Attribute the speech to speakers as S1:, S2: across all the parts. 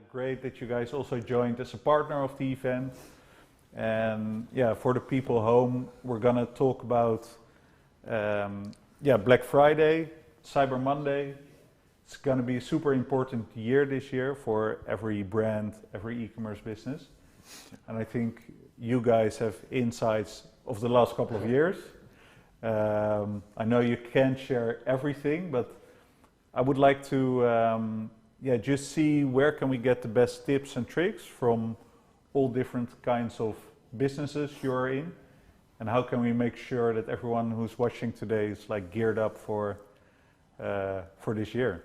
S1: Great that you guys also joined as a partner of the event. And yeah, for the people home, we're gonna talk about Black Friday, Cyber Monday. It's gonna be a super important year this year for every brand, every e-commerce business. And I think you guys have insights of the last couple of years. I know you can't share everything, but I would like to just see where can we get the best tips and tricks from all different kinds of businesses you're in, and how can we make sure that everyone who's watching today is like geared up for this year.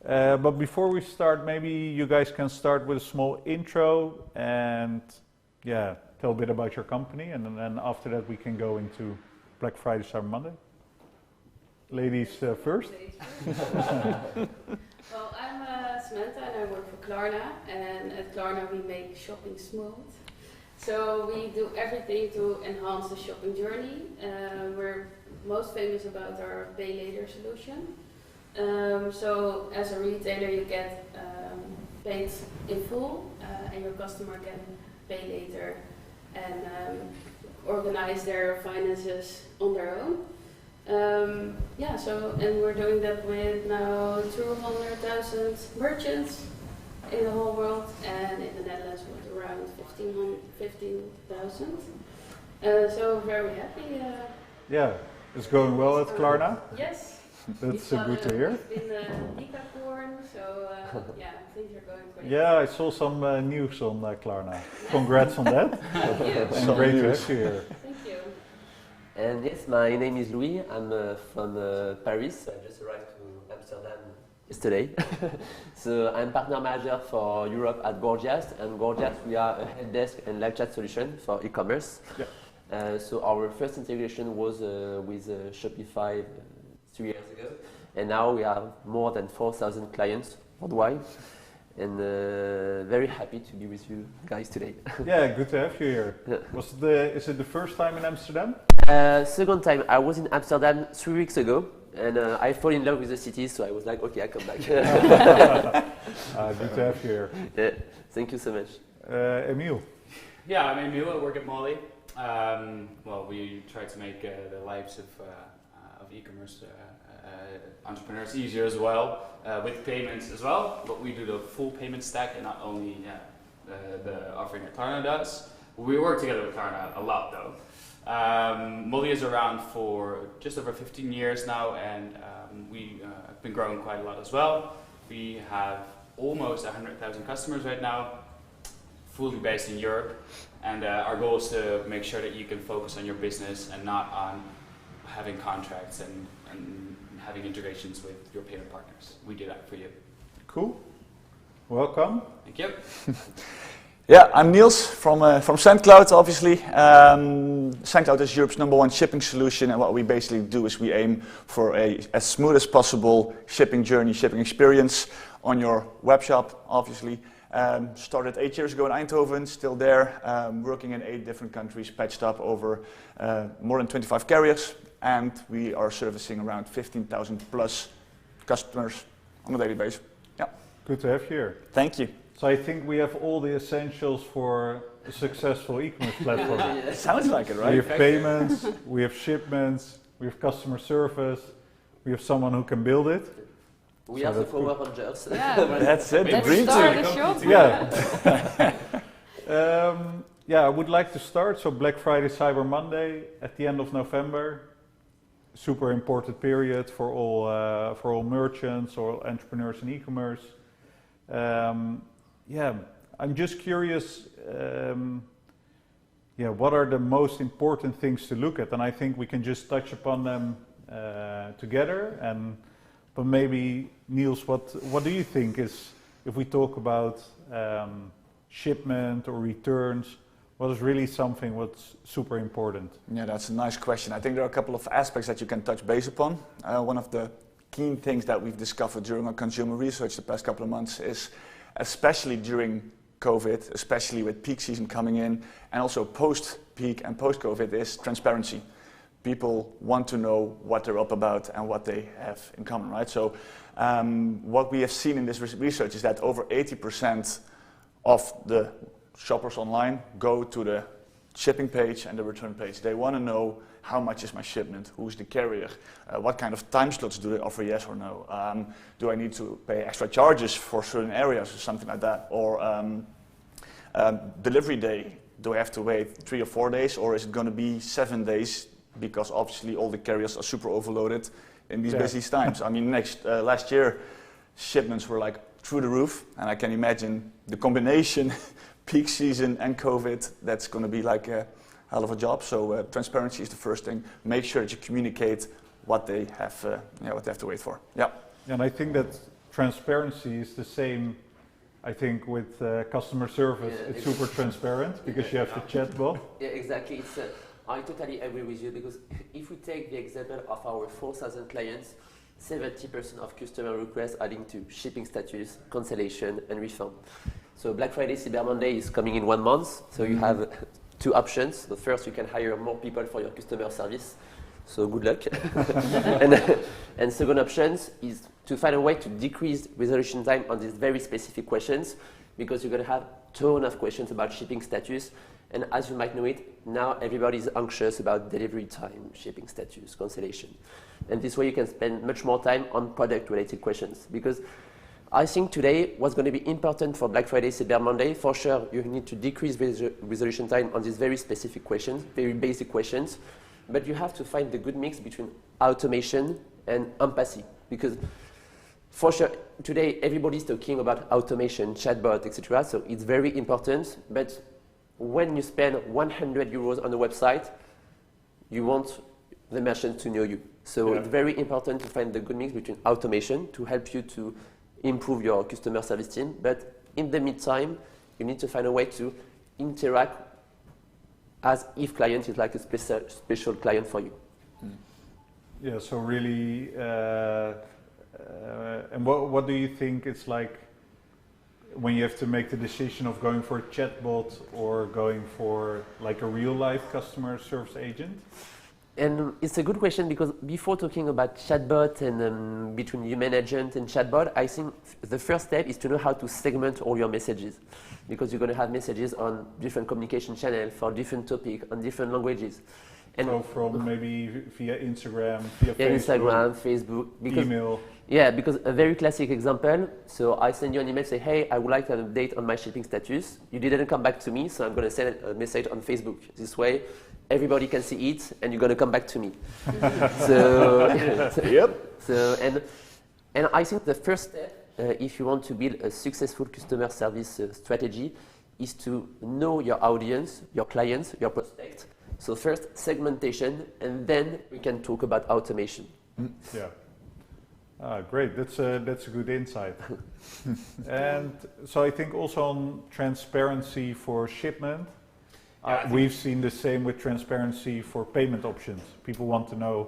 S1: But before we start, maybe you guys can start with a small intro and tell a bit about your company, and then after that we can go into Black Friday, Cyber Monday. Ladies first.
S2: Well, I'm Samantha and I work for Klarna, and at Klarna we make shopping smooth. So we do everything to enhance the shopping journey. We're most famous about our pay later solution. So as a retailer you get paid in full and your customer can pay later and organize their finances on their own. And we're doing that with now 200,000 merchants in the whole world, and in the Netherlands with around 15,000. So very happy.
S1: Yeah, it's going well at Klarna.
S2: Yes.
S1: That's good to hear.
S2: We've been Decacorn, so things are going great.
S1: Yeah, I saw some news on Klarna. Congrats on that. And great to have you here.
S2: Thank you.
S3: And yes, my name is Louis. I'm from Paris. I just arrived to Amsterdam yesterday. So I'm partner manager for Europe at Gorgias. And Gorgias, we are a help desk and live chat solution for e-commerce. Yeah. So our first integration was with Shopify 3 years ago. And now we have more than 4,000 clients worldwide. And very happy to be with you guys today.
S1: Yeah, good to have you here. Yeah. Is it the first time in Amsterdam?
S3: Second time. I was in Amsterdam 3 weeks ago, and I fell in love with the city, so I was like, okay, I come back.
S1: Good to have you here.
S3: Yeah, thank you so much.
S1: Emile.
S4: Yeah, I'm Emile. I work at Mollie. We try to make the lives of e-commerce entrepreneurs easier as well, with payments as well. But we do the full payment stack and not only the offering that Klarna does. We work together with Klarna a lot though. Mollie is around for just over 15 years now, and we have been growing quite a lot as well. We have almost 100,000 customers right now, fully based in Europe, and our goal is to make sure that you can focus on your business and not on having contracts and having integrations with your payment partners. We do that for you.
S1: Cool. Welcome.
S4: Thank you.
S5: Yeah, I'm Niels from Sendcloud, obviously. Sendcloud is Europe's #1 shipping solution, and what we basically do is we aim for as smooth as possible shipping journey, shipping experience on your web shop, obviously. Started 8 years ago in Eindhoven, still there, working in 8 different countries, patched up over more than 25 carriers, and we are servicing around 15,000 plus customers on a daily basis. Yeah.
S1: Good to have you here.
S5: Thank you.
S1: So I think we have all the essentials for a successful e-commerce platform.
S5: It sounds like it, right?
S1: We have payments, we have shipments, we have customer service, we have someone who can build it.
S3: We are the Power Rangers.
S2: Yeah.
S5: That's it, the dream team.
S1: Yeah. I would like to start. So Black Friday, Cyber Monday at the end of November. Super important period for all merchants or entrepreneurs in e-commerce. I'm just curious. What are the most important things to look at? And I think we can just touch upon them together. But maybe Niels, what do you think is, if we talk about shipment or returns, what is really something what's super important?
S5: Yeah, that's a nice question. I think there are a couple of aspects that you can touch base upon. One of the key things that we've discovered during our consumer research the past couple of months is, especially during COVID, especially with peak season coming in, and also post-peak and post-COVID, is transparency. people want to know what they're up about and what they have in common, right? So what we have seen in this research is that over 80% of the shoppers online go to the shipping page and the return page. They want to know how much is my shipment, who's the carrier, what kind of time slots do they offer, yes or no, do I need to pay extra charges for certain areas or something like that, or delivery day, do I have to wait 3 or 4 days, or is it going to be 7 days, because obviously all the carriers are super overloaded in these busy times. I mean, last year shipments were like through the roof, and I can imagine the combination peak season and COVID, that's going to be like a hell of a job. So transparency is the first thing. Make sure that you communicate what they have, what they have to wait for. Yeah.
S1: And I think that transparency is the same. I think with customer service, it's super transparent because you have the chatbot.
S3: Yeah, exactly. I totally agree with you, because if we take the example of our 4,000 clients, 70% of customer requests are linked to shipping status, cancellation, and refund. So Black Friday, Cyber Monday is coming in 1 month. So you have 2 options. The first, you can hire more people for your customer service. So good luck. and second option is to find a way to decrease resolution time on these very specific questions, because you're going to have a ton of questions about shipping status. And as you might know it, now everybody is anxious about delivery time, shipping status, cancellation. And this way you can spend much more time on product-related questions. Because I think today what's going to be important for Black Friday, Cyber Monday, for sure you need to decrease resolution time on these very specific questions, very basic questions. But you have to find the good mix between automation and empathy. Because for sure, today everybody's talking about automation, chatbot, etc. So it's very important. But when you spend 100 euros on a website, you want the merchant to know you. So it's very important to find the good mix between automation to help you to improve your customer service team. But in the meantime, you need to find a way to interact as if client is like a special client for you.
S1: Yeah, so really, and what do you think it's like when you have to make the decision of going for a chatbot or going for like a real life customer service agent?
S3: And it's a good question, because before talking about chatbot and between human agent and chatbot, I think the first step is to know how to segment all your messages, because you're going to have messages on different communication channels for different topics on different languages. And
S1: so from maybe via Instagram, via
S3: Facebook,
S1: email.
S3: Yeah, because a very classic example, so I send you an email, say, hey, I would like to have an update on my shipping status. You didn't come back to me, so I'm going to send a message on Facebook. This way, everybody can see it, and you're going to come back to me. And I think the first step, if you want to build a successful customer service strategy, is to know your audience, your clients, your prospects. So first, segmentation, and then we can talk about automation.
S1: Yeah. Great, that's a good insight. And so I think also on transparency for shipment, we've seen the same with transparency for payment options. People want to know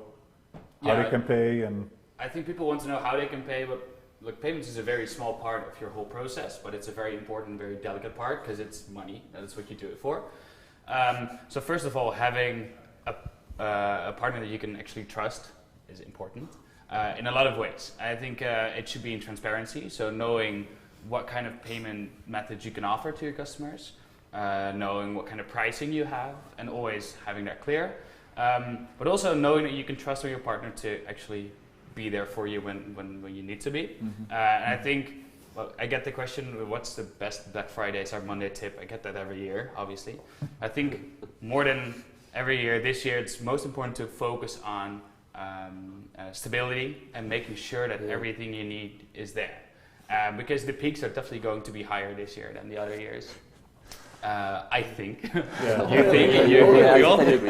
S1: how they can pay, and
S4: I think people want to know how they can pay, but look, payments is a very small part of your whole process, but it's a very important, very delicate part because it's money. That's what you do it for. So first of all, having a partner that you can actually trust is important. In a lot of ways. I think it should be in transparency, so knowing what kind of payment methods you can offer to your customers, knowing what kind of pricing you have, and always having that clear. But also knowing that you can trust your partner to actually be there for you when you need to be. And I think, well, I get the question, what's the best Black Friday, Cyber Monday tip? I get that every year, obviously. I think more than every year, this year it's most important to focus on stability and making sure that everything you need is there. Because the peaks are definitely going to be higher this year than the other years. I think. You think, and we all think.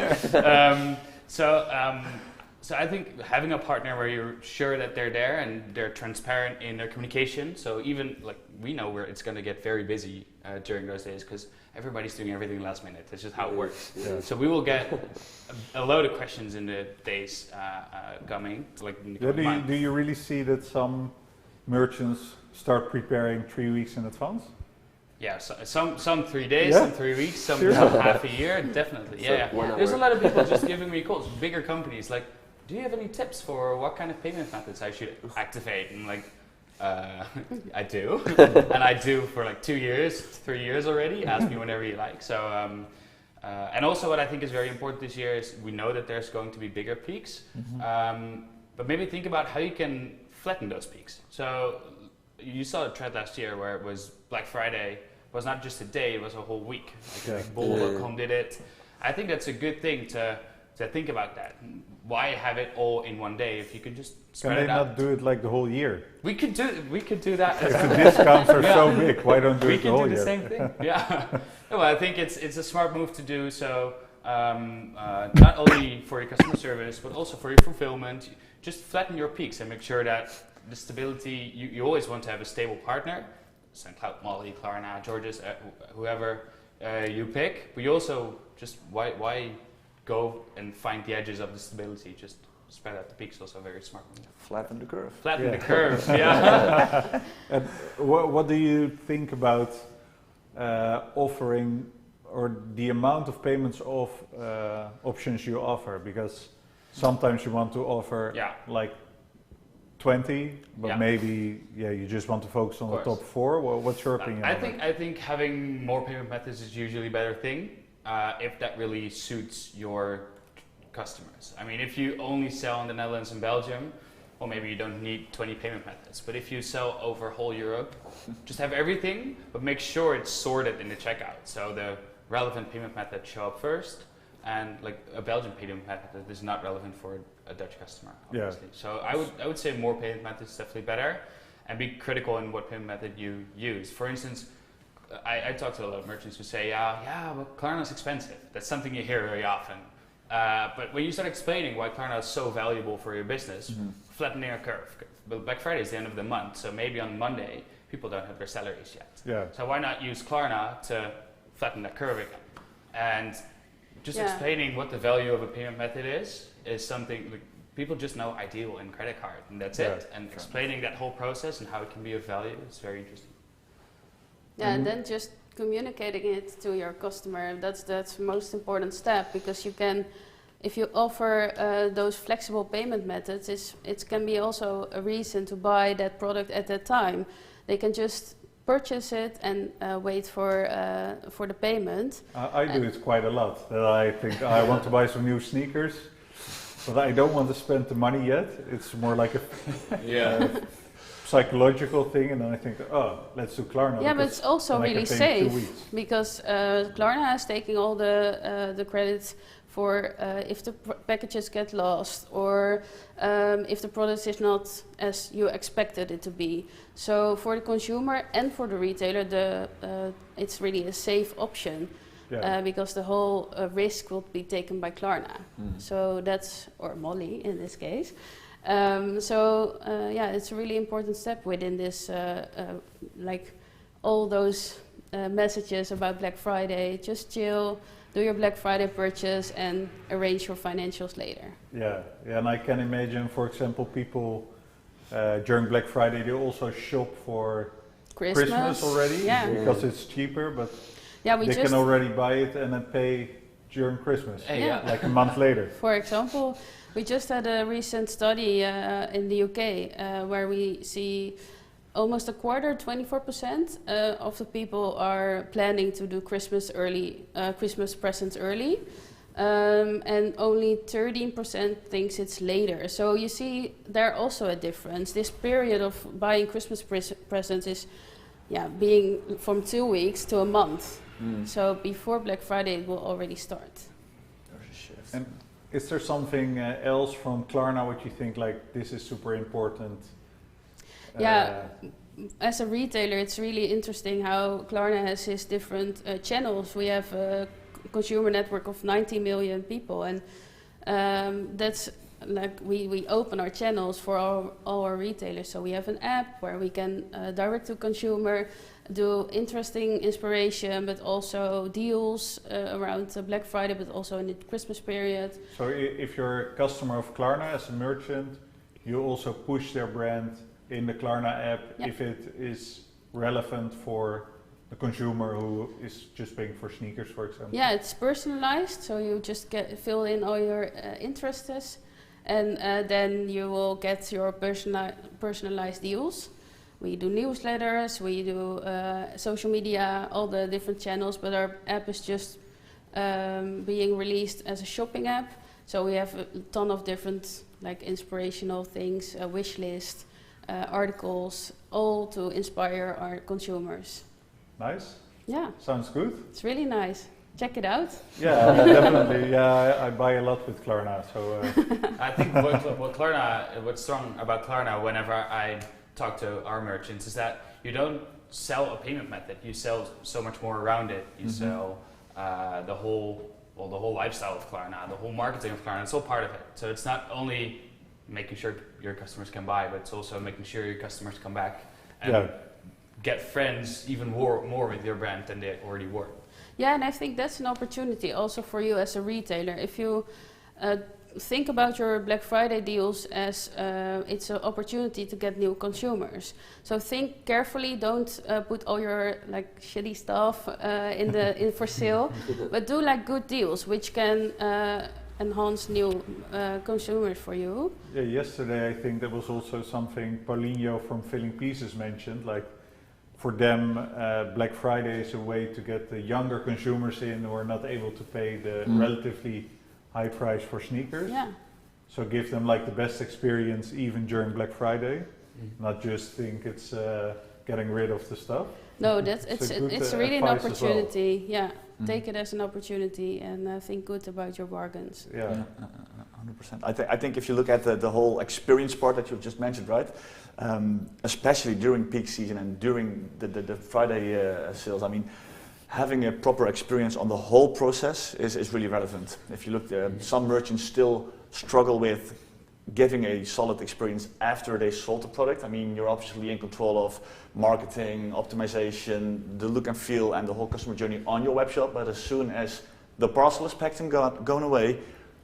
S4: So I think having a partner where you're sure that they're there and they're transparent in their communication. So even like we know where it's going to get very busy during those days because everybody's doing everything last minute. That's just how it works. Yeah. So we will get a load of questions in the days coming. Like in the
S1: do you really see that some merchants start preparing 3 weeks in advance?
S4: Yeah, so, some 3 days,
S1: Yeah?
S4: some 3 weeks, some
S1: Sure.
S4: half a year, definitely.
S3: So
S4: Yeah, yeah.
S3: 1 hour.
S4: There's a lot of people just giving me calls, bigger companies, like, do you have any tips for what kind of payment methods I should activate? And like, I do, and I do for like 2 years, 3 years already. Ask me whenever you like. So, and also what I think is very important this year is we know that there's going to be bigger peaks, but maybe think about how you can flatten those peaks. So you saw a trend last year where it was Black Friday was not just a day, it was a whole week. Like Bol.com did it. I think that's a good thing to think about that. Why have it all in one day if you could just spread
S1: Can
S4: it
S1: they
S4: out?
S1: not do it like the whole year?
S4: We could do that.
S1: If the discounts are so big, why don't do
S4: We
S1: it the
S4: can
S1: whole
S4: do the
S1: year?
S4: same thing. Yeah. Well, I think it's a smart move to do so. Not only for your customer service, but also for your fulfillment. Just flatten your peaks and make sure that the stability. You always want to have a stable partner. Sendcloud, Mollie, Klarna, Giorgias, whoever you pick. But you also just why go and find the edges of the stability? Just spread out the peaks. Also a very smart move.
S5: Flatten the curve.
S4: Flatten
S1: Yeah.
S4: the curve. Yeah.
S1: And what do you think about offering or the amount of payments of options you offer? Because sometimes you want to offer
S4: Yeah.
S1: like 20, but
S4: Yeah.
S1: maybe you just want to focus on the top 4. What's your opinion?
S4: I
S1: on
S4: think
S1: that?
S4: I think having more payment methods is usually a better thing if that really suits your customers. I mean, if you only sell in the Netherlands and Belgium, well, maybe you don't need 20 payment methods. But if you sell over whole Europe, just have everything, but make sure it's sorted in the checkout. So the relevant payment methods show up first, and like a Belgian payment method that is not relevant for a Dutch customer, obviously. So I would say more payment methods is definitely better, and be critical in what payment method you use. For instance, I talk to a lot of merchants who say, well, Klarna is expensive. That's something you hear very often. But when you start explaining why Klarna is so valuable for your business, flattening a curve. But Black Friday is the end of the month, so maybe on Monday people don't have their salaries yet.
S1: Yeah.
S4: So why not use Klarna to flatten that curve again? And just explaining what the value of a payment method is something like people just know ideal and credit card, and that's it. And explaining that whole process and how it can be of value is very interesting.
S2: Yeah, and then just communicating it to your customer, that's the most important step, because you can, if you offer those flexible payment methods, it can be also a reason to buy that product at that time. They can just purchase it and wait for the payment.
S1: I do it quite a lot. That I think I want to buy some new sneakers, but I don't want to spend the money yet. It's more like a psychological thing, and then I think, let's do Klarna.
S2: Yeah, but it's also really safe because Klarna is taking all the credits for if the packages get lost or if the product is not as you expected it to be. So for the consumer and for the retailer, it's really a safe option because the whole risk will be taken by Klarna. So that's, or Mollie in this case. It's a really important step within this, like all those messages about Black Friday. Just chill, do your Black Friday purchase, and arrange your financials later. Yeah,
S1: and I can imagine, for example, people during Black Friday they also shop for Christmas already because it's cheaper, but they can already buy it and then pay during Christmas, like a month later.
S2: For example, we just had a recent study in the UK where we see almost a quarter, 24% of the people are planning to do Christmas presents early, and only 13% thinks it's later. So you see there also a difference. This period of buying Christmas presents is being from 2 weeks to a month. So before Black Friday it will already start.
S5: There's a shift.
S1: And is there something else from Klarna what you think like this is super important?
S2: As a retailer, it's really interesting how Klarna has his different channels. We have a consumer network of 90 million people, and that's like we open our channels for all our retailers. So we have an app where we can direct to consumer, do interesting inspiration, but also deals around Black Friday, but also in the Christmas period.
S1: So if you're a customer of Klarna as a merchant, you also push their brand in the Klarna app if it is relevant for a consumer who is just paying for sneakers, for example?
S2: Yeah, it's personalized, so you just fill in all your interests, and then you will get your personalized deals. We do newsletters, we do social media, all the different channels, but our app is just being released as a shopping app. So we have a ton of different like inspirational things, a wish list, articles, all to inspire our consumers.
S1: Nice.
S2: Yeah.
S1: Sounds good.
S2: It's really nice. Check it out.
S1: Yeah, definitely. Yeah, I buy a lot with Klarna. So
S4: I think what's strong about Klarna whenever I talk to our merchants is that you don't sell a payment method. You sell so much more around it. You sell the whole lifestyle of Klarna, the whole marketing of Klarna. It's all part of it. So it's not only making sure your customers can buy, but it's also making sure your customers come back and get friends even more with your brand than they already were.
S2: Yeah, and I think that's an opportunity also for you as a retailer. If you think about your Black Friday deals as it's an opportunity to get new consumers. So think carefully. Don't put all your like shitty stuff in for sale, but do like good deals which can enhance new consumers for you.
S1: yeah, yesterday I think there was also something Paulinho from Filling Pieces mentioned. Like for them, Black Friday is a way to get the younger consumers in who are not able to pay the relatively high price for sneakers.
S2: Yeah.
S1: So give them like the best experience even during Black Friday, not just think it's getting rid of the stuff.
S2: No, it's really an
S1: advice as well.
S2: opportunity. Yeah, take it as an opportunity and think good about your bargains.
S1: Yeah.
S5: 100%. I think if you look at the whole experience part that you've just mentioned, right? Especially during peak season and during the Friday sales, I mean, having a proper experience on the whole process is really relevant. If you look, some merchants still struggle with giving a solid experience after they sold the product. I mean, you're obviously in control of marketing, optimization, the look and feel, and the whole customer journey on your web shop. But as soon as the parcel is packed and gone away,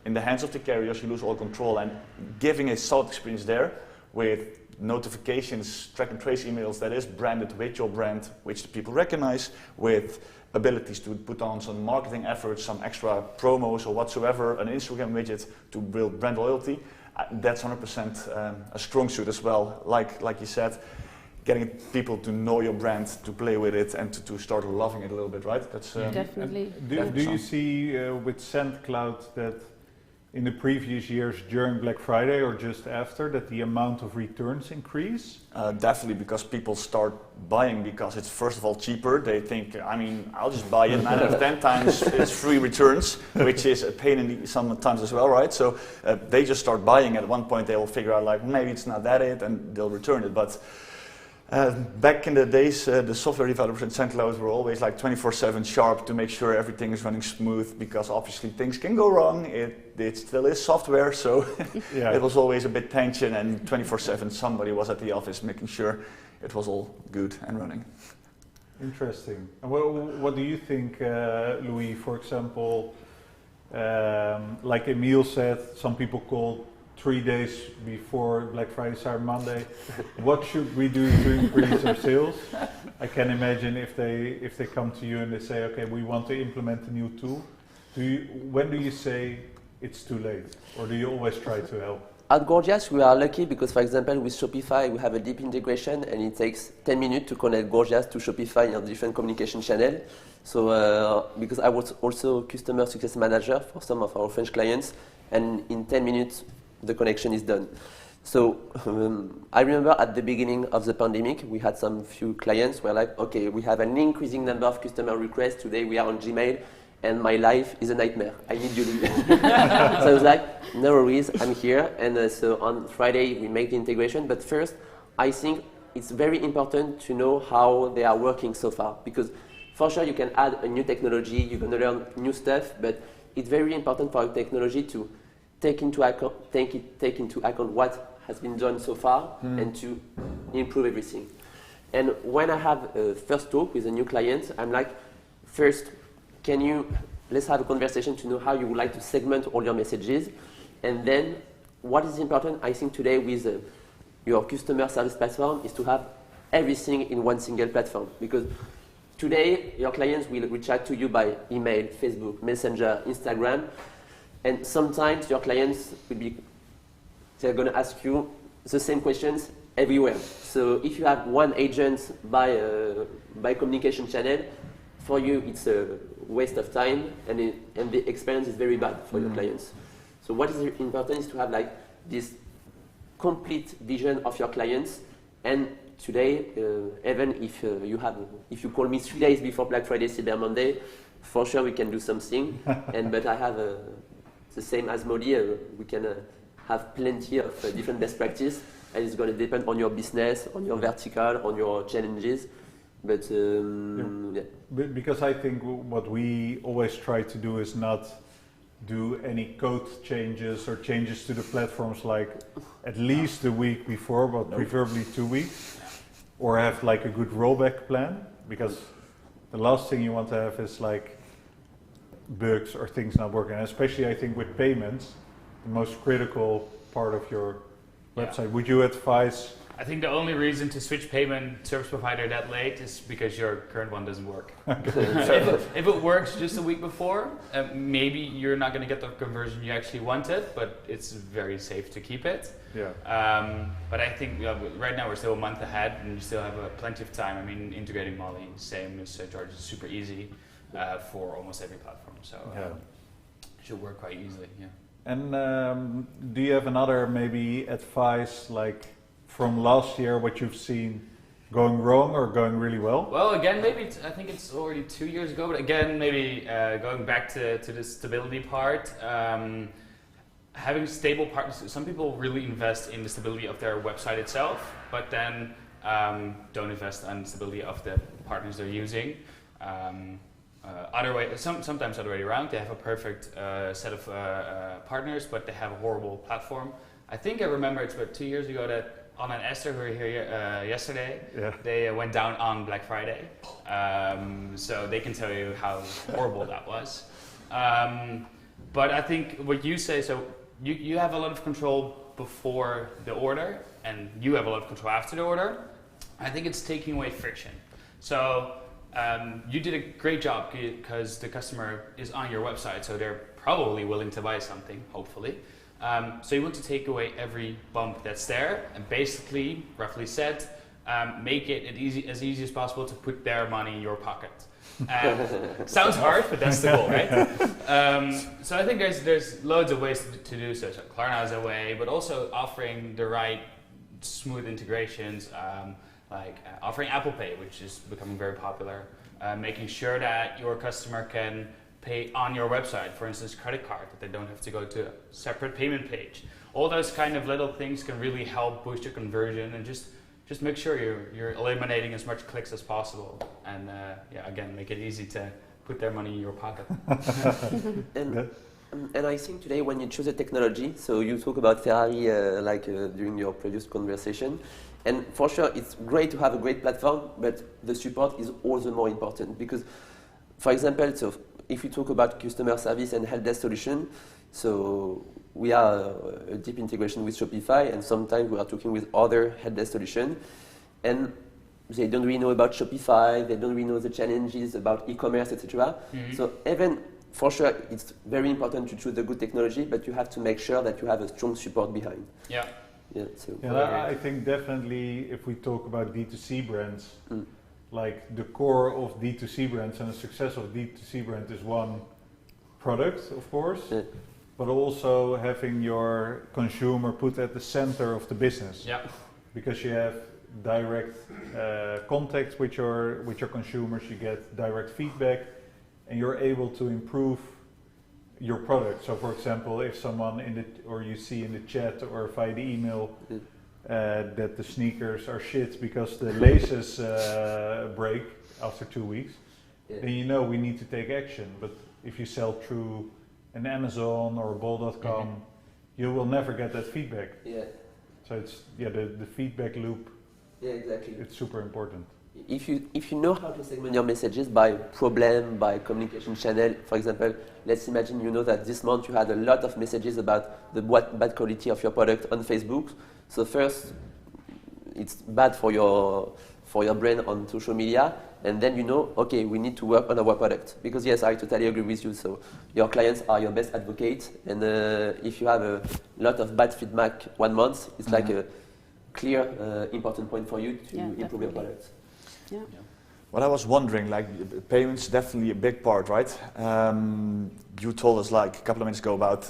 S5: in the hands of the carriers, you lose all control. And giving a solid experience there with notifications, track and trace emails that is branded with your brand, which the people recognize, with abilities to put on some marketing efforts, some extra promos or whatsoever, an Instagram widget to build brand loyalty. That's 100% a strong suit as well. Like you said, getting people to know your brand, to play with it, and to start loving it a little bit, right? That's
S2: Definitely.
S1: Do you see with Sendcloud that in the previous years during Black Friday or just after that the amount of returns increase?
S5: Definitely, because people start buying because it's first of all cheaper. They think, I mean, I'll just buy it 9 out of 10 times it's free returns, which is a pain in the sometimes as well, right? So they just start buying. At one point they will figure out like maybe it's not that it, and they'll return it. But back in the days, the software developers in Sendcloud were always like 24/7 sharp to make sure everything is running smooth, because obviously things can go wrong. It still is software, so it was always a bit tension, and 24/7 somebody was at the office making sure it was all good and running.
S1: Interesting. And what do you think, Louis, for example, like Emile said, some people call 3 days before Black Friday, Cyber Monday. What should we do to increase our sales? I can imagine if they come to you and they say, okay, we want to implement a new tool. When do you say it's too late, or do you always try to help?
S3: At Gorgias, we are lucky because, for example, with Shopify, we have a deep integration, and it takes 10 minutes to connect Gorgias to Shopify on different communication channels. So, because I was also customer success manager for some of our French clients, and in 10 minutes, the connection is done. So I remember at the beginning of the pandemic, we had some few clients who were like, okay, we have an increasing number of customer requests. Today we are on Gmail, and my life is a nightmare. I need you. So I was like, no worries, I'm here. And so on Friday we make the integration. But first, I think it's very important to know how they are working so far, because for sure you can add a new technology, you're going to learn new stuff, but it's very important for a technology to take into account what has been done so far and to improve everything. And when I have a first talk with a new client, I'm like, first, let's have a conversation to know how you would like to segment all your messages. And then what is important, I think today with your customer service platform is to have everything in one single platform. Because today, your clients will reach out to you by email, Facebook, Messenger, Instagram, and sometimes your clients they're going to ask you the same questions everywhere. So if you have one agent by communication channel, for you it's a waste of time, and the experience is very bad for your clients. So what is important is to have like this complete vision of your clients. And today, even if you call me 3 days before Black Friday, Cyber Monday, for sure we can do something. But I have the same as Mollie. We can have plenty of different best practice, and it's going to depend on your business, on your vertical, on your challenges. But
S1: because I think what we always try to do is not do any code changes or changes to the platforms like at least a week before, but preferably 2 weeks, or have like a good rollback plan, because the last thing you want to have is like bugs or things not working. And especially I think with payments, the most critical part of your website. Would you advise?
S4: I think the only reason to switch payment service provider that late is because your current one doesn't work. If it works just a week before, maybe you're not going to get the conversion you actually wanted, but it's very safe to keep it.
S1: Yeah.
S4: But I think right now we're still a month ahead, and you still have plenty of time. I mean, integrating Mollie, same as Giorgias, is super easy for almost every platform. So it should work quite easily. Yeah.
S1: And do you have another maybe advice like from last year, what you've seen going wrong or going really well?
S4: Well, again, maybe I think it's already 2 years ago, but again, maybe going back to the stability part, having stable partners. Some people really invest in the stability of their website itself, but then don't invest in the stability of the partners they're using. Sometimes other way around. They have a perfect set of partners, but they have a horrible platform. I think I remember it's about 2 years ago that Anna and Esther, who were here yesterday, they went down on Black Friday. So they can tell you how horrible that was. But I think what you say, so you have a lot of control before the order, and you have a lot of control after the order. I think it's taking away friction. So you did a great job because the customer is on your website, so they're probably willing to buy something, hopefully. So you want to take away every bump that's there, and basically, roughly said, make it as easy as possible to put their money in your pocket. Sounds hard, but that's the goal, right? So I think there's loads of ways to do so. So Klarna is a way, but also offering the right smooth integrations, like offering Apple Pay, which is becoming very popular, making sure that your customer can pay on your website, for instance, credit card, that they don't have to go to a separate payment page. All those kind of little things can really help boost your conversion, and just make sure you're eliminating as much clicks as possible, and again, make it easy to put their money in your pocket.
S3: And I think today when you choose a technology, so you talk about Ferrari during your previous conversation, and for sure it's great to have a great platform, but the support is all the more important, because, for example, so if we talk about customer service and help desk solution, so we are a deep integration with Shopify, and sometimes we are talking with other help desk solution, and they don't really know about Shopify, they don't really know the challenges about e-commerce, etc. Mm-hmm. So even, for sure, it's very important to choose a good technology, but you have to make sure that you have a strong support behind.
S4: Yeah.
S1: I think definitely if we talk about D2C brands, like the core of D2C brands and the success of D2C brand is one product, of course, but also having your consumer put at the center of the business. Yeah. Because you have direct contact with your consumers, you get direct feedback, and you're able to improve your product. So, for example, if someone you see in the chat or via the email that the sneakers are shit because the laces break after 2 weeks, then you know we need to take action. But if you sell through an Amazon or bol.com, you will never get that feedback. Yeah. So it's the feedback loop. Yeah, exactly. It's super important.
S3: If you know how to segment your messages by problem, by communication channel, for example, let's imagine you know that this month you had a lot of messages about the bad quality of your product on Facebook. So first, it's bad for your brand on social media, and then you know, okay, we need to work on our product. Because yes, I totally agree with you. So your clients are your best advocate, and if you have a lot of bad feedback 1 month, it's like a clear, important point for you to improve your product.
S2: Yeah.
S5: What I was wondering, like payments definitely a big part, right? You told us like a couple of minutes ago about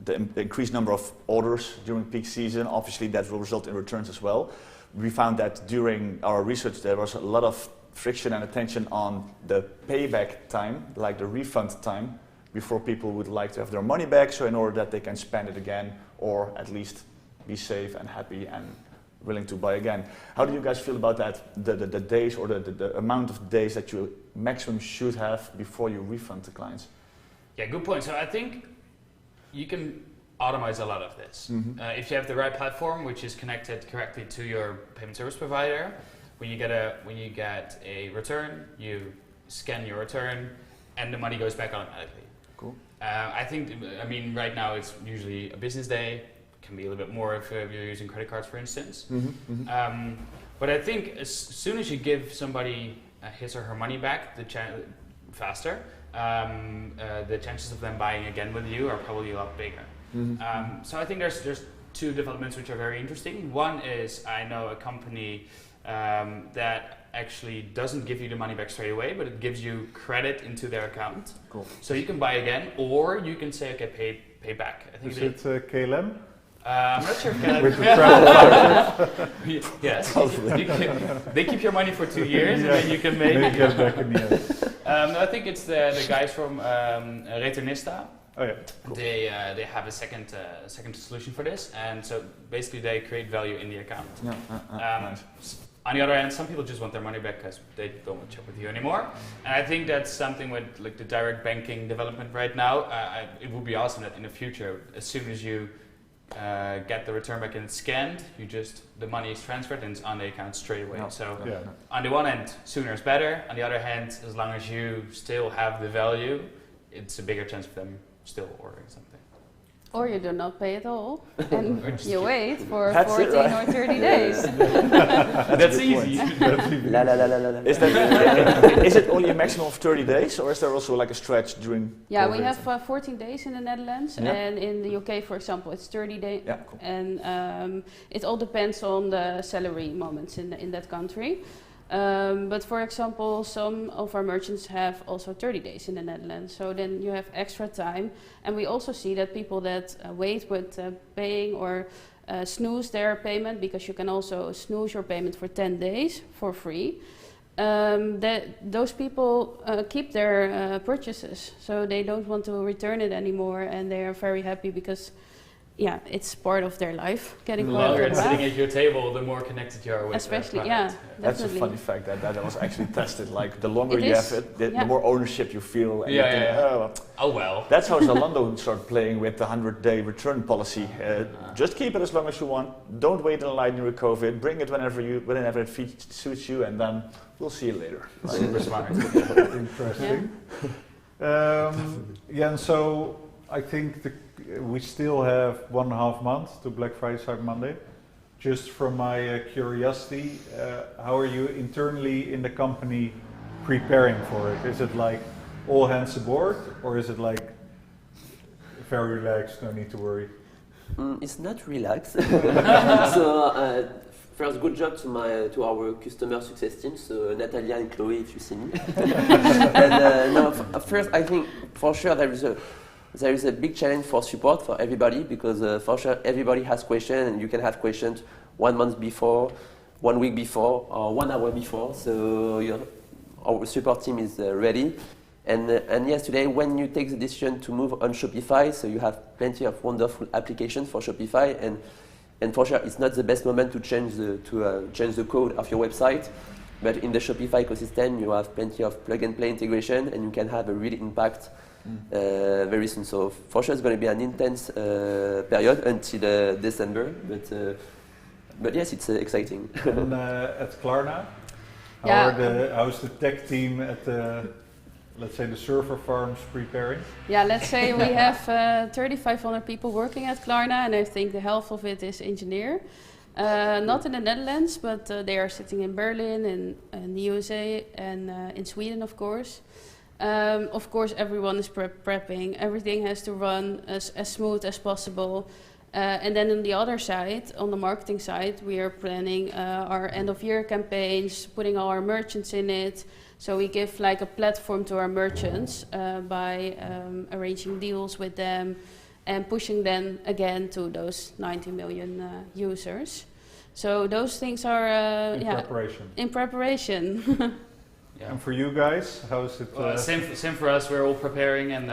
S5: the increased number of orders during peak season. Obviously, that will result in returns as well. We found that during our research, there was a lot of friction and attention on the payback time, like the refund time, before people would like to have their money back, so in order that they can spend it again, or at least be safe and happy and willing to buy again. How do you guys feel about that? The days or the amount of days that you maximum should have before you refund the clients?
S4: Yeah, good point. So I think you can automate a lot of this. If you have the right platform, which is connected correctly to your payment service provider, when you get a return, you scan your return, and the money goes back automatically.
S5: Cool.
S4: I mean, right now it's usually a business day. Can be a little bit more if you're using credit cards, for instance. But I think as soon as you give somebody his or her money back, faster, the chances of them buying again with you are probably a lot bigger. So I think there's two developments which are very interesting. One is I know a company that actually doesn't give you the money back straight away, but it gives you credit into their account.
S5: Cool.
S4: So you can buy again, or you can say, okay, pay back. I think
S1: Is it KLM?
S4: I'm not sure if
S1: With the travel vouchers?
S4: yes, they keep your money for 2 years, and then you can maybe
S1: get back in the end.
S4: No, I think it's the guys from Returnista.
S1: Oh yeah, cool.
S4: They have a second solution for this, and so basically they create value in the account.
S5: Nice.
S4: On the other hand, some people just want their money back because they don't want to shop with you anymore. And I think that's something with like the direct banking development right now. It would be awesome that in the future, as soon as you get the return back and it's scanned, the money is transferred and it's on the account straight away. On the one hand, sooner is better. On the other hand, as long as you still have the value, it's a bigger chance for them still ordering something.
S2: Or you do not pay at all, and you wait for
S5: That's
S2: 14
S5: right.
S2: or 30 days.
S4: That's easy.
S3: La la la la la.
S5: Is it only a maximum of 30 days, or is there also like a stretch during
S2: Yeah,
S5: COVID?
S2: we have 14 days in the Netherlands, and in the UK, for example, it's 30 days.
S5: Yeah, cool.
S2: And it all depends on the salary moments in that country. But for example, some of our merchants have also 30 days in the Netherlands, so then you have extra time. And we also see that people that wait with paying or snooze their payment, because you can also snooze your payment for 10 days for free, those people keep their purchases, so they don't want to return it anymore, and they are very happy because it's part of their life.
S4: The longer it's sitting at your table, the more connected you are with
S2: especially,
S4: the product.
S5: That's a funny fact that was actually tested. Like the longer you have it, the more ownership you feel. And you think,
S4: oh well.
S5: That's how Zalando started playing with the 100-day return policy. Just keep it as long as you want. Don't wait in line during COVID. Bring it whenever it suits you, and then we'll see you later.
S4: Super smart.
S1: Interesting. And so I think we still have 1.5 months to Black Friday, Cyber Monday. Just from my curiosity, how are you internally in the company preparing for it? Is it like all hands aboard, or is it like very relaxed, no need to worry?
S3: It's not relaxed. So first, good job to our customer success team, so Natalia and Chloe, if you see me. And first, I think for sure there is a big challenge for support for everybody, because for sure everybody has questions, and you can have questions 1 month before, 1 week before, or 1 hour before. So our support team is ready. And yes, today when you take the decision to move on Shopify, so you have plenty of wonderful applications for Shopify, and for sure it's not the best moment to change the code of your website. But in the Shopify ecosystem, you have plenty of plug-and-play integration, and you can have a real impact very soon. So for sure it's going to be an intense period until December, but yes, it's exciting.
S1: And at Klarna, how's the tech team at let's say the server farms preparing?
S2: Yeah, let's say we have 3,500 people working at Klarna, and I think the half of it is engineer. Not in the Netherlands, but they are sitting in Berlin and in the USA and in Sweden, of course. Of course, everyone is prepping. Everything has to run as smooth as possible. And then on the other side, on the marketing side, we are planning our end-of-year campaigns, putting all our merchants in it. So we give like a platform to our merchants by arranging deals with them and pushing them again to those 90 million users. So those things are in preparation.
S4: Yeah.
S1: And for you guys, how is it?
S4: Same for us. We're all preparing, and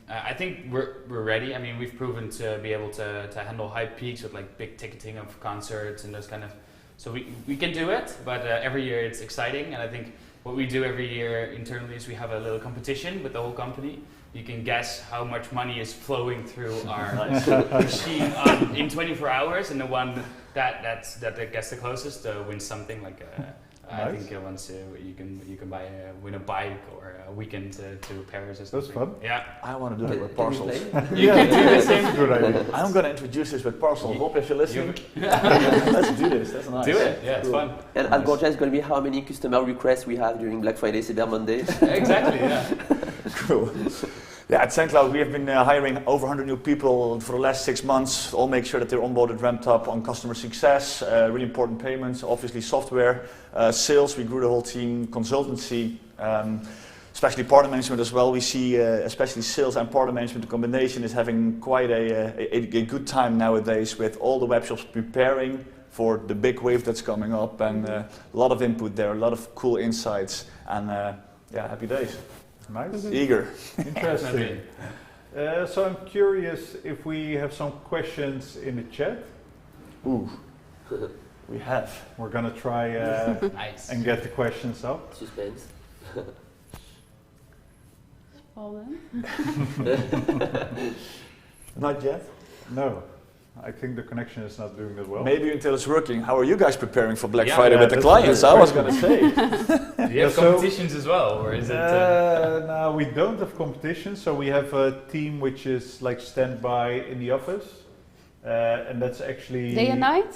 S4: I think we're ready. I mean, we've proven to be able to handle high peaks with like big ticketing of concerts and those kind of. So we can do it, but every year it's exciting, and I think what we do every year internally is we have a little competition with the whole company. You can guess how much money is flowing through our machine in 24 hours, and the one that gets the closest wins something like.
S1: Nice.
S4: I think once you can win a bike or a weekend to Paris or something.
S1: That's fun.
S4: Yeah.
S5: I want to do that with parcels.
S4: You can do the same.
S1: Good idea.
S5: I'm going to introduce this with parcels. Hope if you're listening. Let's do this. That's nice.
S4: Do it. Yeah, it's fun.
S3: And at Gorgias, it's going to be how many customer requests we have during Black Friday, Cyber Monday.
S4: Exactly. Yeah.
S5: Cool. Yeah, at Sendcloud we have been hiring over 100 new people for the last 6 months. All make sure that they're onboarded, ramped up on customer success, really important payments, obviously software, sales. We grew the whole team, consultancy, especially partner management as well. We see especially sales and partner management, the combination is having quite a good time nowadays with all the web shops preparing for the big wave that's coming up, and a lot of input there, a lot of cool insights, and happy days.
S1: Nice.
S5: Eager.
S1: Interesting. So I'm curious if we have some questions in the chat.
S5: Ooh, we have.
S1: We're gonna try
S4: Nice.
S1: and get the questions up.
S3: Suspense.
S2: Spannend.
S5: Not yet.
S1: No, I think the connection is not doing that well.
S5: Maybe until it's working. How are you guys preparing for Black
S4: Yeah,
S5: Friday with the
S1: that's
S5: clients?
S1: a
S5: I was
S1: good
S5: going to say.
S4: Do you have
S1: So-
S4: competitions as well, or is it?
S1: No, we don't have competition. So we have a team which is like standby in the office, and that's actually
S2: Day and night?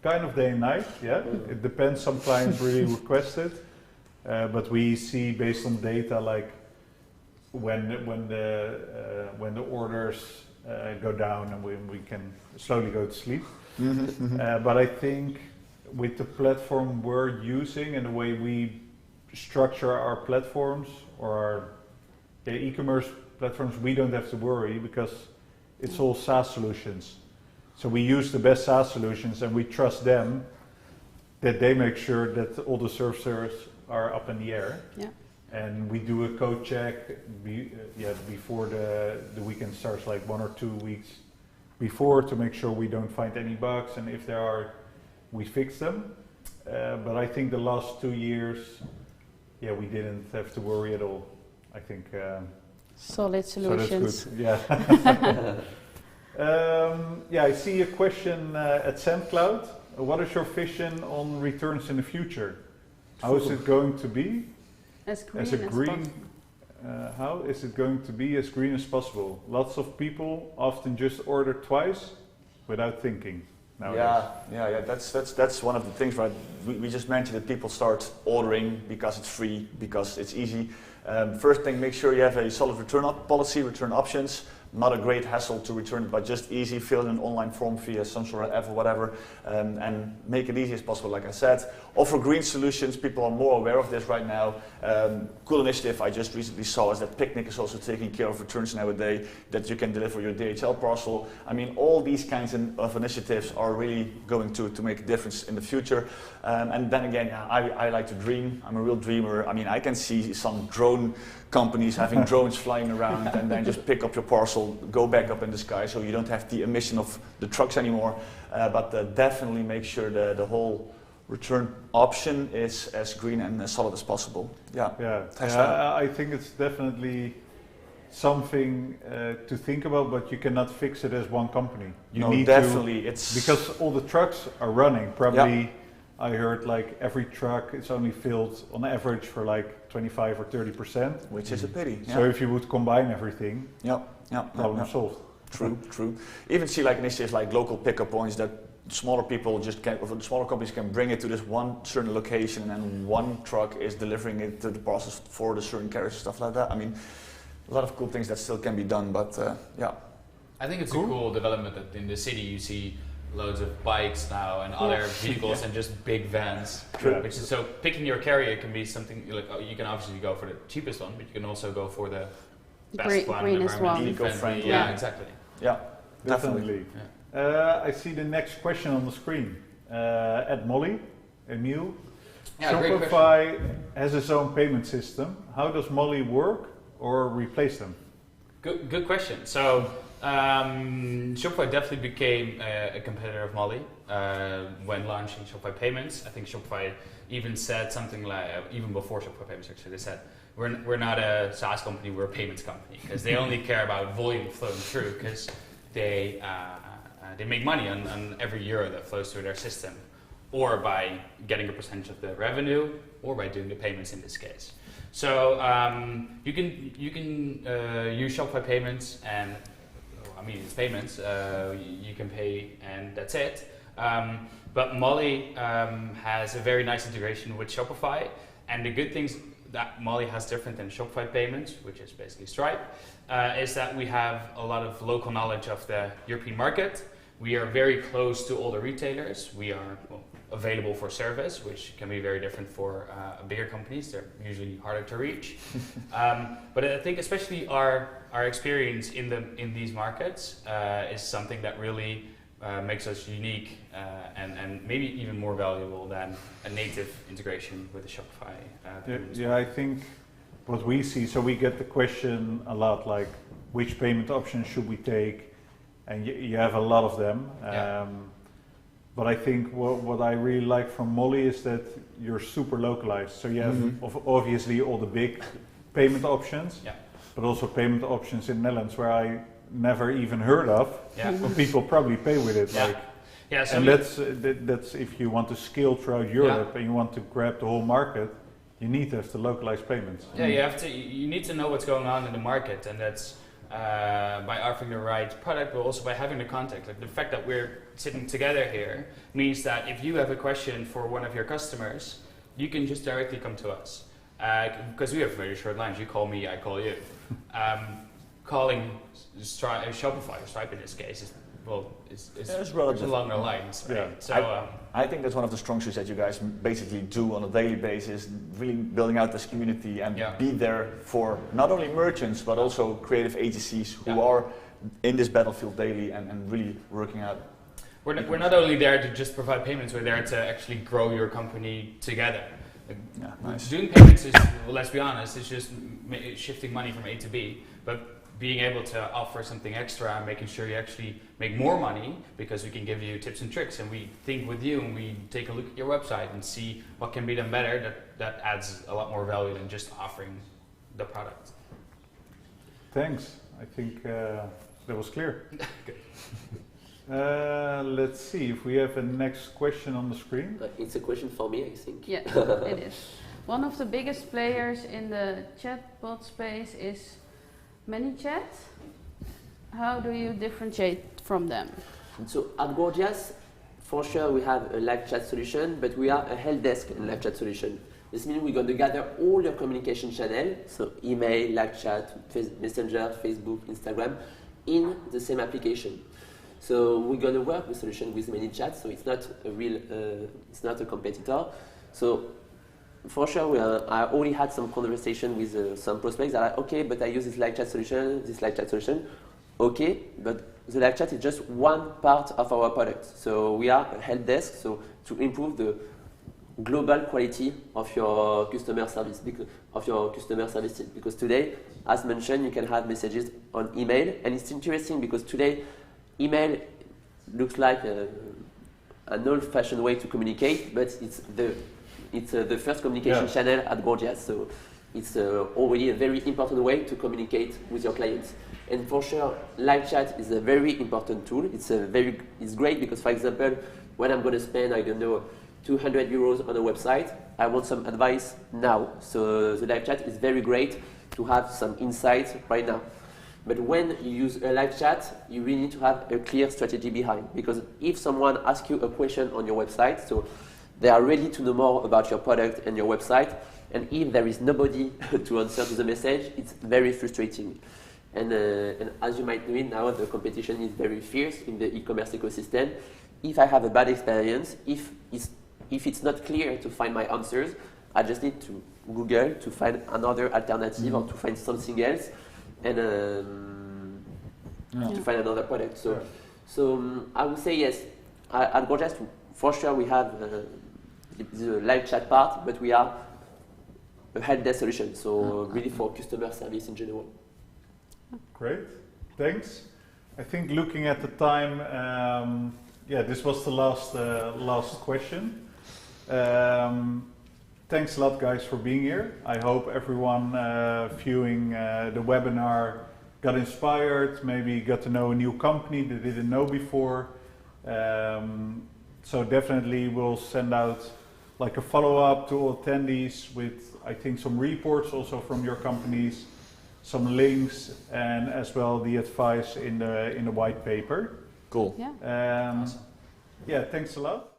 S1: kind of day and night. Yeah, it depends. Some clients really request it, but we see based on data like when the orders go down and we can slowly go to sleep. But I think with the platform we're using and the way we structure our platforms or our e-commerce platforms, we don't have to worry because it's all SaaS solutions. So we use the best SaaS solutions and we trust them that they make sure that all the services are up in the air.
S2: Yeah.
S1: And we do a code check before the weekend starts, like 1 or 2 weeks before, to make sure we don't find any bugs, and if there are, we fix them. But I think the last 2 years, we didn't have to worry at all. I think
S2: Solid
S1: so
S2: solutions.
S1: that's good. Yeah. I see a question at Sendcloud. What is your vision on returns in the future? How is it going to be?
S2: As green
S1: As a
S2: as
S1: green,
S2: possible.
S1: how is it going to be as green as possible? Lots of people often just order twice without thinking nowadays.
S5: Yeah. That's one of the things, right? We just mentioned that people start ordering because it's free, because it's easy. First thing, make sure you have a solid return policy, return options. Not a great hassle to return, but just easy. Fill in an online form via some sort of app or whatever, and make it easy as possible. Like I said, offer green solutions. People are more aware of this right now. Cool initiative I just recently saw is that Picnic is also taking care of returns nowadays. That you can deliver your DHL parcel. I mean, all these kinds of initiatives are really going to make a difference in the future. And then again, I like to dream. I'm a real dreamer. I mean, I can see some drone companies having drones flying around and then just pick up your parcel, go back up in the sky, so you don't have the emission of the trucks anymore. But definitely make sure the whole return option is as green and as solid as possible. Yeah.
S1: I think it's definitely something to think about, but you cannot fix it as one company. You need
S5: definitely.
S1: to, because all the trucks are running. Probably, I heard like every truck is only filled on average for like 25 or 30%.
S5: Which is a pity.
S1: So if you would combine everything, problem solved.
S5: True. Even see like initiatives like local pickup points that smaller people just can, or the smaller companies can bring it to this one certain location, and one truck is delivering it to the parcels for the certain carriers, stuff like that. I mean, a lot of cool things that still can be done, but yeah.
S4: I think it's a cool development that in the city you see loads of bikes now and other vehicles and just big vans.
S1: Yeah.
S4: Which is, so picking your carrier can be something like, you can obviously go for the cheapest one, but you can also go for the best one,
S2: greenest one.
S4: environmentally
S5: Eco-friendly.
S4: friendly. Yeah, exactly.
S5: Yeah,
S1: Definitely. I see the next question on the screen. At Mollie, Emile.
S4: Yeah, great question.
S1: Shopify has its own payment system. How does Mollie work or replace them?
S4: Good question. So Shopify definitely became a competitor of Mollie when launching Shopify Payments. I think Shopify even said something like, even before Shopify Payments actually, they said, we're not a SaaS company, we're a payments company, because they only care about volume flowing through, because they make money on every euro that flows through their system, or by getting a percentage of the revenue, or by doing the payments in this case. So you can use Shopify Payments, and I mean it's payments. You can pay, and that's it. But Mollie has a very nice integration with Shopify, and the good things that Mollie has different than Shopify Payments, which is basically Stripe, is that we have a lot of local knowledge of the European market. We are very close to all the retailers. We are available for service, which can be very different for bigger companies. They're usually harder to reach. But I think especially our experience in these markets is something that really makes us unique and maybe even more valuable than a native integration with the Shopify.
S1: Yeah, I think what we see, so we get the question a lot, like which payment options should we take, and you have a lot of them. But I think what I really like from Mollie is that you're super localized. So you have obviously all the big payment options, but also payment options in the Netherlands where I never even heard of, but people probably pay with it.
S4: So
S1: and that's if you want to scale throughout Europe and you want to grab the whole market, you need to have the localized payments.
S4: Yeah, you need to know what's going on in the market, and that's by offering the right product, but also by having the contact. Like the fact that we're sitting together here means that if you have a question for one of your customers, you can just directly come to us. Because we have very short lines. You call me, I call you. Calling Shopify or Stripe in this case is it's along the lines. Right?
S5: Yeah.
S4: So
S5: I think that's one of the strong suits that you guys basically do on a daily basis, really building out this community and be there for not only merchants but also creative agencies who are in this battlefield daily and really working out.
S4: We're not only there to just provide payments, we're there to actually grow your company together.
S5: Yeah, nice.
S4: Doing payments is, well, let's be honest, it's just shifting money from A to B, but being able to offer something extra and making sure you actually make more money because we can give you tips and tricks, and we think with you and we take a look at your website and see what can be done better, that adds a lot more value than just offering the product.
S1: Thanks. I think that was clear. Let's see if we have a next question on the screen.
S3: It's a question for me, I think.
S2: Yeah, it is. One of the biggest players in the chatbot space is ManyChat. How do you differentiate from them?
S3: So at Gorgias, for sure we have a live chat solution, but we are a help desk and live chat solution. This means we're going to gather all your communication channels, so email, live chat, Messenger, Facebook, Instagram, in the same application. So we're going to work with solution with ManyChat, so it's not a real, it's not a competitor. So for sure, I already had some conversation with some prospects that are okay, but I use this live chat solution, okay, but the live chat is just one part of our product. So we are a help desk, so to improve the global quality of your customer service, because today, as mentioned, you can have messages on email, and it's interesting because today, email looks like an old-fashioned way to communicate, but it's the first communication channel at Gorgias, so it's already a very important way to communicate with your clients. And for sure, live chat is a very important tool. It's great because, for example, when I'm going to spend, I don't know, 200 euros on a website, I want some advice now. So the live chat is very great to have some insights right now. But when you use a live chat, you really need to have a clear strategy behind. Because if someone asks you a question on your website, so they are ready to know more about your product and your website, and if there is nobody to answer to the message, it's very frustrating. And as you might know it now, the competition is very fierce in the e-commerce ecosystem. If I have a bad experience, if it's not clear to find my answers, I just need to Google to find another alternative or to find something else, and to find another product. So I would say yes. At Gorgias, for sure, we have the live chat part, but we are a help desk solution. So really for customer service in general.
S1: Great, thanks. I think looking at the time, yeah, this was the last question. Thanks a lot, guys, for being here. I hope everyone viewing the webinar got inspired, maybe got to know a new company they didn't know before. So definitely we'll send out like a follow-up to all attendees with, I think, some reports also from your companies, some links, and as well the advice in the white paper.
S5: Cool.
S1: Yeah, thanks a lot.